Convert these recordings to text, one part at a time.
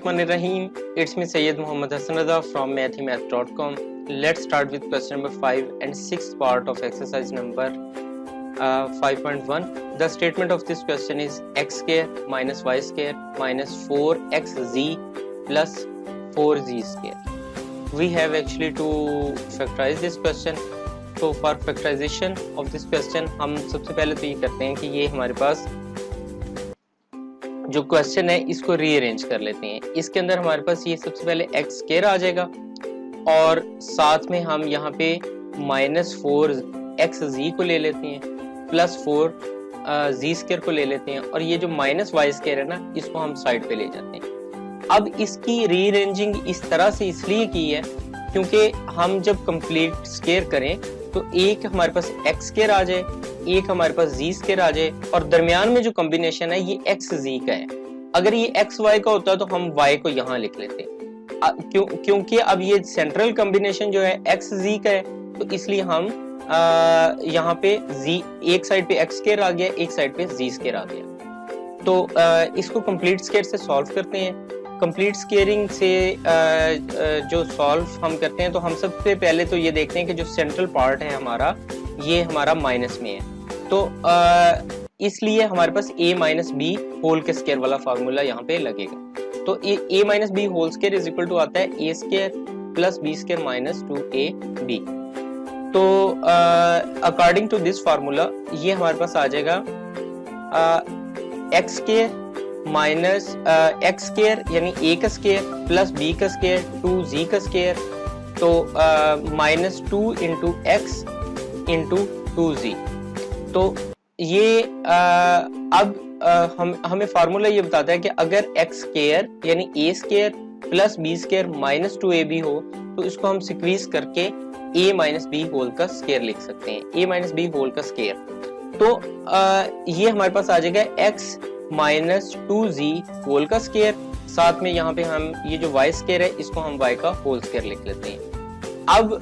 Bismillahirrahmanirrahim. It's me Sayyid Muhammad Hassan Reza from mathemath.com. Let's start with question number 5 and 6th part of exercise number 5.1. The statement of this question is x square minus y square minus 4xz plus 4z square. We have actually to factorize this question. So for factorization of this question हम सबसे पहले तो ये करते हैं कि ये हमारे पास जो क्वेश्चन है इसको रीअरेंज कर लेते हैं। इसके अंदर हमारे पास ये सबसे पहले एक्स स्क्वायर आ जाएगा और साथ में हम यहाँ पे -4xz को ले लेते हैं प्लस 4z स्क्वायर को ले लेते हैं और ये जो -y स्क्वायर है ना इसको हम साइड पे ले जाते हैं। अब इसकी रीअरेंजिंग इस तरह से इसलिए की है क्योंकि हम जब कंप्लीट स्क्वायर करें तो एक हमारे पास एक्स स्क्वायर आ जाए, एक हमारे पास जी स्क्वायर आ जाए और दरमियान में जो कॉम्बिनेशन है ये एक्स जी का है। अगर ये एक्स वाई का होता तो हम वाई को यहाँ लिख लेते क्योंकि अब ये सेंट्रल कॉम्बिनेशन जो है एक्स जी का है तो इसलिए हम यहाँ पे जी एक साइड पे एक्स स्क्वायर आ गया, एक साइड पे जी स्क्वायर आ गया। तो इसको कंप्लीट स्क्वायर से सॉल्व करते हैं। कंप्लीट स्क्वेयरिंग से जो सॉल्व हम करते हैं तो हम सबसे पहले तो ये देखते हैं कि जो सेंट्रल पार्ट है हमारा ये हमारा माइनस में है तो इसलिए हमारे पास a माइनस बी होल के स्क्वायर वाला फार्मूला यहाँ पे लगेगा। तो a minus b whole square is equal to आता है a square plus b square minus 2ab। तो अकॉर्डिंग टू दिस फार्मूला ये हमारे पास आ जाएगा x square minus x square यानी a का स्क्वायर प्लस b का स्क्वायर 2z का स्क्वायर तो -2 इंटू एक्स इंटू 2z। तो ये अब हमें फार्मूला ये बताता है कि अगर एक्स स्क्वायर यानी a square plus b square minus 2ab हो तो इसको हम सिक्वीज करके a माइनस बी होल का स्क्वायर लिख सकते हैं, a माइनस बी होल का स्क्वायर। तो ये हमारे पास आ जाएगा x माइनस 2z होल का स्क्वायर, साथ में यहाँ पे हम ये जो y स्क्वायर है इसको हम y का होल स्क्वायर लिख लेते हैं। अब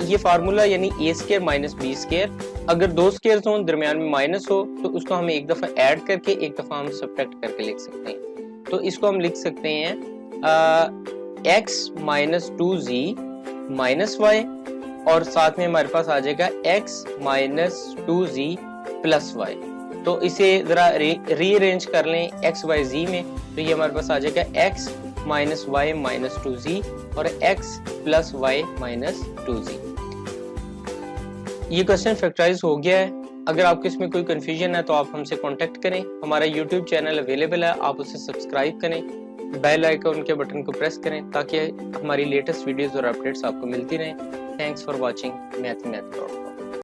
ये फार्मूला यानी a square minus b square अगर दो स्क्वायर्स हो दरमियान में माइनस हो तो उसको हमें एक दफा ऐड करके एक दफा हम सब्ट्रैक्ट करके लिख सकते हैं। तो इसको हम लिख सकते हैं x minus 2z minus y और साथ में हमारे पास आ जाएगा x minus 2z plus y। तो इसे जरा रीअरेंज कर लें x y z में तो ये हमारे पास आ जाएगा x minus y minus 2z और x plus y minus 2z। ये क्वेश्चन फैक्टराइज हो गया है। अगर आपको इसमें कोई कंफ्यूजन है तो आप हमसे कांटेक्ट करें। हमारा यूट्यूब चैनल अवेलेबल है, आप उसे सब्सक्राइब करें, बेल आइकन के बटन को प्रेस करें ताकि हमारी लेटेस्ट वीडियोस और अपडेट्स आपको मिलती रहें। Thanks for watching mathemath.com।